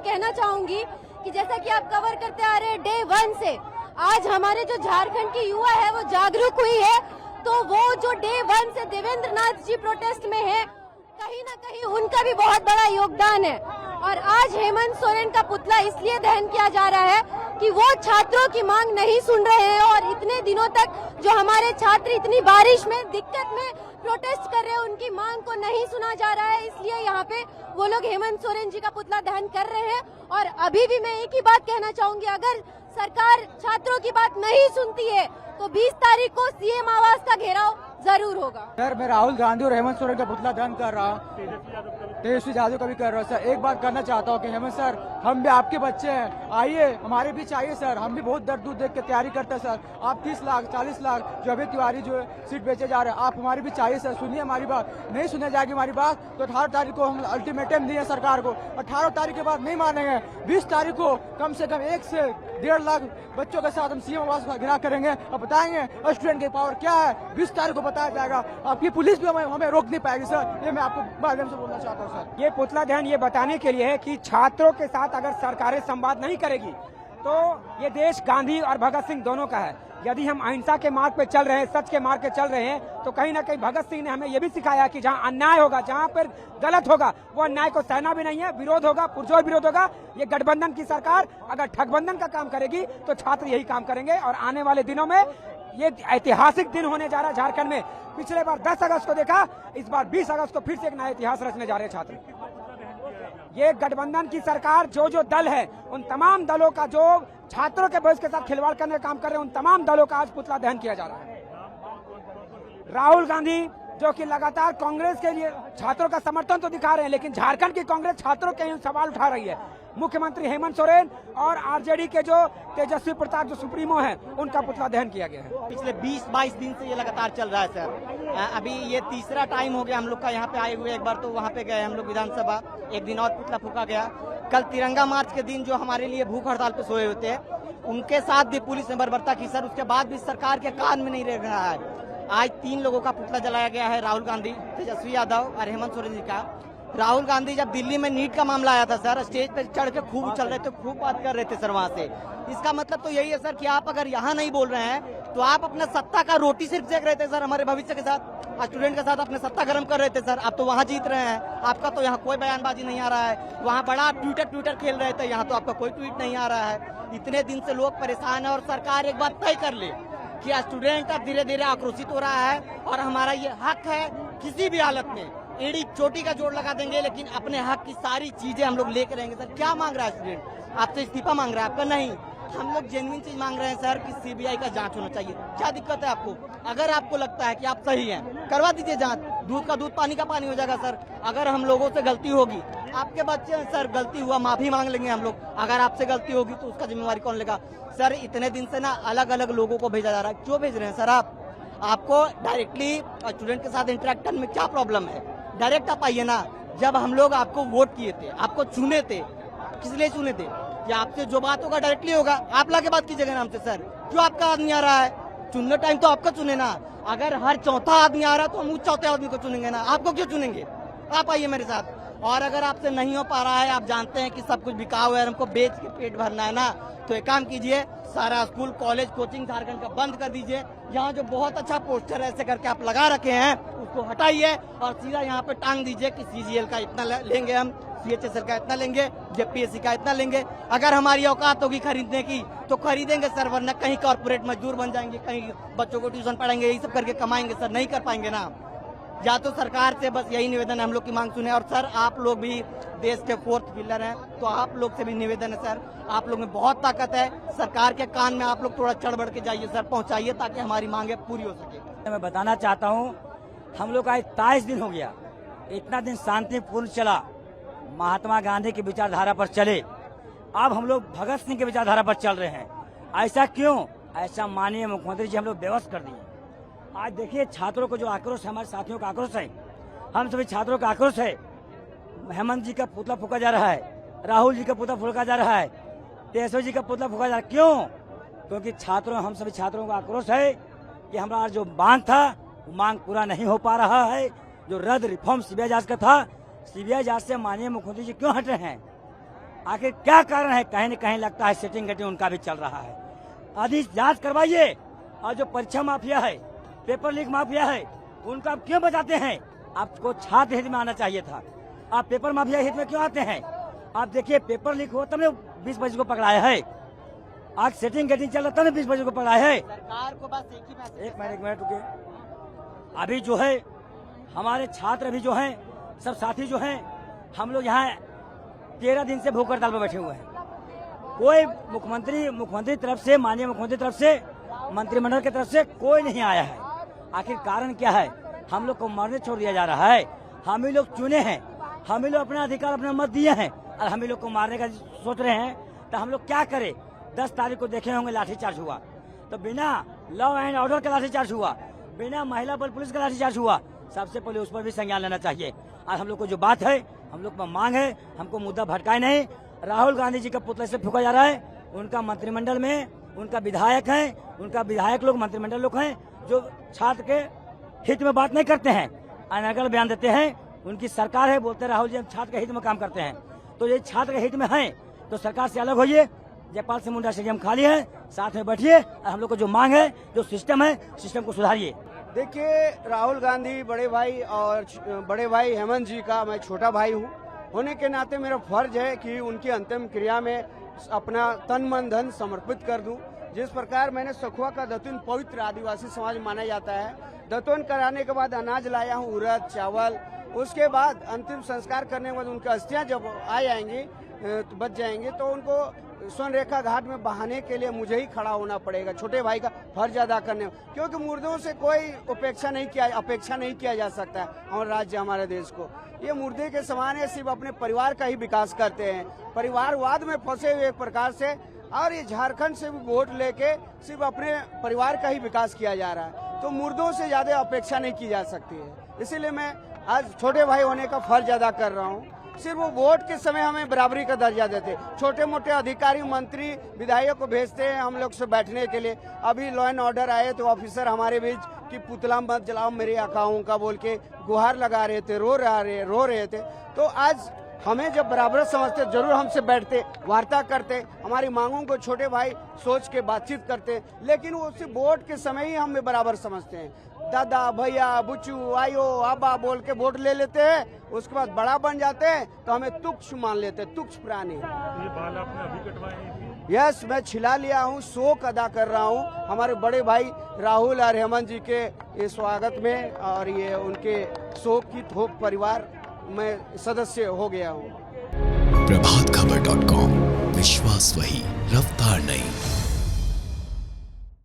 कहना चाहूंगी कि जैसा कि आप कवर करते आ रहे हैं डे 1 से, आज हमारे जो झारखंड की युवा है वो जागरूक हुई है, तो वो जो डे 1 से देवेंद्र नाथ जी प्रोटेस्ट में है, कहीं ना कहीं उनका भी बहुत बड़ा योगदान है। और आज हेमंत सोरेन का पुतला इसलिए दहन किया जा रहा है कि वो छात्रों की मांग नहीं सुन रहे हैं, और इतने दिनों तक जो हमारे छात्र इतनी बारिश में दिक्कत में प्रोटेस्ट कर रहे हैं, उनकी मांग को नहीं सुना जा रहा है, इसलिए यहाँ पे वो लोग हेमंत सोरेन जी का पुतला दहन कर रहे हैं। और अभी भी मैं एक ही बात कहना चाहूंगी, अगर सरकार छात्रों की बात नहीं सुनती है तो 20 तारीख को सीएम आवास का घेराव जरूर होगा। सर, मैं राहुल गांधी और हेमंत सोरेन का पुतला दहन कर रहा हूँ, तेजस्वी यादव का भी कर रहा हूँ। सर, एक बात करना चाहता हूँ कि हेमंत सर, हम भी आपके बच्चे हैं, आइए हमारे भी चाहिए सर, हम भी बहुत दर्द दूर देख के तैयारी करते हैं सर। आप 30 लाख 40 लाख जो अभी तिवारी जो सीट बेचे जा रहे हैं, आप हमारी भी चाहिए सर, सुनिए हमारी बात। नहीं सुने जाएगी हमारी बात तो 18 तारीख को हम अल्टीमेटम दिए सरकार को, 18 तारीख के बाद नहीं मानेंगे। 20 तारीख को कम से कम 1 से 1.5 लाख बच्चों के साथ हम सीएम आवास का घेराव करेंगे और बताएंगे स्टूडेंट की पावर क्या है। 20 तारीख को बताया जाएगा, आपकी पुलिस भी हमें रोक नहीं पाएगी सर। ये मैं आपको माध्यम से बोलना चाहता हूँ सर। ये पुतला दहन ये बताने के लिए है कि छात्रों के साथ अगर सरकारें संवाद नहीं करेगी तो ये देश गांधी और भगत सिंह दोनों का है। यदि हम अहिंसा के मार्ग पे चल रहे हैं, सच के मार्ग पे चल रहे हैं, तो कहीं ना कहीं भगत सिंह ने हमें ये भी सिखाया कि जहाँ अन्याय होगा, जहाँ पर गलत होगा, वो अन्याय को सहना भी नहीं है, विरोध होगा, पुरजोर विरोध होगा। ये गठबंधन की सरकार अगर ठगबंधन का काम करेगी तो छात्र यही काम करेंगे। और आने वाले दिनों में ये ऐतिहासिक दिन होने जा रहा है झारखंड में। पिछले बार 10 अगस्त को देखा, इस बार 20 अगस्त को फिर से एक नया इतिहास रचने जा रहे हैं छात्र। ये गठबंधन की सरकार जो दल है, उन तमाम दलों का जो छात्रों के भविष्य के साथ खिलवाड़ करने का काम कर रहे हैं, उन तमाम दलों का आज पुतला दहन किया जा रहा है। राहुल गांधी जो कि लगातार कांग्रेस के लिए छात्रों का समर्थन तो दिखा रहे हैं, लेकिन झारखंड की कांग्रेस छात्रों के सवाल उठा रही है। मुख्यमंत्री हेमंत सोरेन और आरजेडी के जो तेजस्वी प्रताप जो सुप्रीमो हैं, उनका पुतला दहन किया गया है। पिछले 20-22 दिन से ये लगातार चल रहा है सर। अभी ये तीसरा टाइम हो गया हम लोग का यहाँ पे आए हुए। एक बार तो वहाँ पे गए हम लोग विधानसभा, एक दिन और पुतला फूका गया। कल तिरंगा मार्च के दिन जो हमारे लिए भूख हड़ताल पे सोए होते हैं, उनके साथ भी पुलिस ने बर्बरता की सर। उसके बाद भी सरकार के कान में नहीं रह रहा है। आज 3 लोगों का पुतला जलाया गया है, राहुल गांधी, तेजस्वी यादव और हेमंत सोरेन जी का। राहुल गांधी जब दिल्ली में नीट का मामला आया था सर, स्टेज पे चढ़ के खूब उछल रहे थे, खूब बात कर रहे थे सर वहाँ से। इसका मतलब तो यही है सर कि आप अगर यहाँ नहीं बोल रहे हैं तो आप अपना सत्ता का रोटी सिर्फ सेक रहे थे सर, हमारे भविष्य के साथ, स्टूडेंट के साथ अपने सत्ता गर्म कर रहे थे सर। आप तो वहाँ जीत रहे हैं, आपका तो यहाँ कोई बयानबाजी नहीं आ रहा है। वहाँ बड़ा ट्विटर खेल रहे थे, यहाँ तो आपका कोई ट्वीट नहीं आ रहा है। इतने दिन से लोग परेशान है और सरकार एक बात तय कर ले कि स्टूडेंट अब धीरे धीरे आक्रोशित हो रहा है और हमारा ये हक है, किसी भी हालत में एड़ी चोटी का जोड़ लगा देंगे, लेकिन अपने हक की सारी चीजें हम लोग लेकर रहेंगे सर। क्या मांग रहा है स्टूडेंट? आपसे इस्तीफा मांग रहा है आपका? नहीं, हम लोग जेन्युइन चीज मांग रहे हैं सर कि सीबीआई का जांच होना चाहिए। क्या दिक्कत है आपको? अगर आपको लगता है कि आप सही हैं, करवा दीजिए जांच। दूध का दूध पानी का पानी हो जाएगा सर। अगर हम लोगों से गलती होगी, आपके बच्चे हैं सर, गलती हुआ माफी मांग लेंगे हम लोग। अगर आपसे गलती होगी तो उसका जिम्मेवारी कौन लेगा सर? इतने दिन से ना अलग अलग लोगों को भेजा जा रहा है। क्यों भेज रहे हैं सर आप? आपको डायरेक्टली स्टूडेंट के साथ इंटरेक्ट करने में क्या प्रॉब्लम है? डायरेक्ट आप आइए ना। जब हम लोग आपको वोट किए थे, आपको चुने थे, किस लिए चुने थे? कि आपसे जो बात होगा डायरेक्टली होगा। आप लाके बात कीजिएगा नाम से सर। क्यों आपका आदमी आ रहा है? चुनने टाइम तो आपका चुने ना। अगर हर चौथा आदमी आ रहा है तो हम उस चौथे आदमी को चुनेंगे ना। आपको क्यों चुनेंगे? आप आइए मेरे साथ। और अगर आपसे नहीं हो पा रहा है, आप जानते हैं कि सब कुछ बिका हुआ है, हमको बेच के पेट भरना है ना, तो एक काम कीजिए, सारा स्कूल कॉलेज कोचिंग झारखंड का बंद कर दीजिए। यहाँ जो बहुत अच्छा पोस्टर ऐसे करके आप लगा रखे हैं, उसको हटाइए और सीधा यहाँ पे टांग दीजिए कि सीजीएल का इतना लेंगे, हम सीएचएसएल का इतना लेंगे, जेपीएससी का इतना लेंगे। अगर हमारी औकात होगी खरीदने की तो खरीदेंगे सर, वरना कहीं कॉर्पोरेट मजदूर बन जाएंगे, कहीं बच्चों को ट्यूशन पढ़ाएंगे, यही सब करके कमाएंगे सर। नहीं कर पाएंगे ना। या तो सरकार से बस यही निवेदन है, हम लोग की मांग सुने। और सर आप लोग भी देश के 4th पिलर हैं, तो आप लोग से भी निवेदन है सर, आप लोग में बहुत ताकत है, सरकार के कान में आप लोग थोड़ा चढ़ बढ़ के जाइए सर, पहुंचाइए ताकि हमारी मांगे पूरी हो सके। मैं बताना चाहता हूँ, हम लोग का 23 दिन हो गया, इतना दिन शांतिपूर्ण चला, महात्मा गांधी की विचारधारा पर चले, अब हम लोग भगत सिंह की विचारधारा पर चल रहे हैं। ऐसा क्यों? ऐसा माननीय मुख्यमंत्री जी हम लोग बेबस कर दिए। आज देखिए छात्रों को जो आक्रोश है, हमारे साथियों का आक्रोश है, हम सभी छात्रों का आक्रोश है। हेमंत जी का पुतला फूका जा रहा है, राहुल जी का पुतला फूका जा रहा है, तेजस्वी जी का पुतला फूका जा रहा है। क्यों? क्योंकि छात्रों, हम सभी छात्रों का आक्रोश है कि हमारा जो मांग था वो मांग पूरा नहीं हो पा रहा है। जो रद्द रिफॉर्म सीबीआई जांच का था, सीबीआई जांच से माननीय मुख्यमंत्री जी क्यों हट रहे हैं? आखिर क्या कारण है? कहीं न कहीं लगता है सेटिंग गेटिंग उनका भी चल रहा है। अधिक जांच करवाइए। और जो परीक्षा माफिया है, पेपर लीक माफिया है, उनको आप क्यों बचाते हैं? आपको छात्र हित में आना चाहिए था। आप पेपर माफिया हित में क्यों आते हैं? आप देखिए पेपर लीक हुआ तब 20 बजे को पकड़ाया है। आज सेटिंग गेटिंग चल रहा तब 20 बजे को पकड़ाया है। सरकार को बस एक ही मैसेज। एक मिनट रुकिए। अभी जो है हमारे छात्र भी जो हैं, सब साथी जो हैं, हम लोग यहाँ 13 दिन से भूख हड़ताल पर बैठे हुए हैं। कोई मुख्यमंत्री तरफ से, माननीय मुख्यमंत्री तरफ से, मंत्रिमंडल की तरफ से कोई नहीं आया है। आखिर कारण क्या है? हम लोग को मरने छोड़ दिया जा रहा है। हम ही लोग चुने हैं, हम ही लोग अपना अधिकार, अपना मत दिए हैं, और हम ही लोग को मारने का सोच रहे हैं। तो हम लोग क्या करें? 10 तारीख को देखे होंगे लाठीचार्ज हुआ, तो बिना लॉ एंड ऑर्डर का लाठीचार्ज हुआ, बिना महिला बल पुलिस का लाठीचार्ज हुआ। सबसे पहले उस पर भी संज्ञान लेना चाहिए। और हम लोग को जो बात है, हम लोग पर मांग है, हमको मुद्दा भटकाए नहीं। राहुल गांधी जी का पुतले से फूका जा रहा है। उनका मंत्रिमंडल में उनका विधायक है, उनका विधायक लोग मंत्रिमंडल लोग हैं जो छात्र के हित में बात नहीं करते हैं, अनर्गल बयान देते हैं। उनकी सरकार है, बोलते राहुल जी हम छात्र के हित में काम करते हैं। तो ये छात्र के हित में हैं तो सरकार से अलग होइए। जयपाल सिंह मुंडा स्टेडियम खाली है, साथ में बैठिए और हम लोग को जो मांग है, जो सिस्टम है, सिस्टम को सुधारिए। देखिए, राहुल गांधी बड़े भाई और बड़े भाई हेमंत जी का मैं छोटा भाई हूँ। होने के नाते मेरा फर्ज है कि उनकी अंतिम क्रिया में अपना तन मन धन समर्पित कर दूं। जिस प्रकार मैंने सखुआ का दतुन पवित्र आदिवासी समाज माना जाता है, दतुन कराने के बाद अनाज लाया हूँ, उड़द चावल। उसके बाद अंतिम संस्कार करने के बाद उनकी अस्थियां जब आ जाएंगी, तो बच जाएंगे, तो उनको स्वर्ण रेखा घाट में बहाने के लिए मुझे ही खड़ा होना पड़ेगा, छोटे भाई का फर्ज अदा करने। क्योंकि मुर्दों से कोई अपेक्षा नहीं किया जा सकता है। हमारे राज्य, हमारे देश को ये मुर्दे के समान है, सिर्फ अपने परिवार का ही विकास करते हैं, परिवारवाद में फंसे हुए एक प्रकार से। और ये झारखंड से भी वोट लेके सिर्फ अपने परिवार का ही विकास किया जा रहा है। तो मुर्दों से ज्यादा अपेक्षा नहीं की जा सकती है। इसीलिए मैं आज छोटे भाई होने का फर्ज अदा कर रहा हूँ। सिर्फ वो वोट के समय हमें बराबरी का दर्जा देते, छोटे मोटे अधिकारी, मंत्री, विधायक को भेजते हैं हम लोग से बैठने के लिए। अभी लॉ एंड ऑर्डर आए तो ऑफिसर हमारे बीच कि पुतला मत जलाओ मेरे आकाओं का बोल के गुहार लगा रहे थे, रो रहे थे। तो आज हमें जब बराबर समझते, जरूर हमसे बैठते, वार्ता करते, हमारी मांगों को छोटे भाई सोच के बातचीत करते। लेकिन वो सिर्फ वोट के समय ही हमें बराबर समझते हैं। दादा, भैया, बुच्चू, आयो, आबा बोल के वोट ले लेते हैं। उसके बाद बड़ा बन जाते हैं तो हमें तुच्छ मान लेते, तुच्छ प्राणी। ये बाल आपने अभी कटवाए? यस, मैं छिला लिया हूँ, शोक अदा कर रहा हूँ हमारे बड़े भाई राहुल और हेमंत जी के ये स्वागत में, और ये उनके शोक की थोक परिवार में सदस्य हो गया हूँ। प्रभातखबर.com, विश्वास वही, रफ्तार नहीं।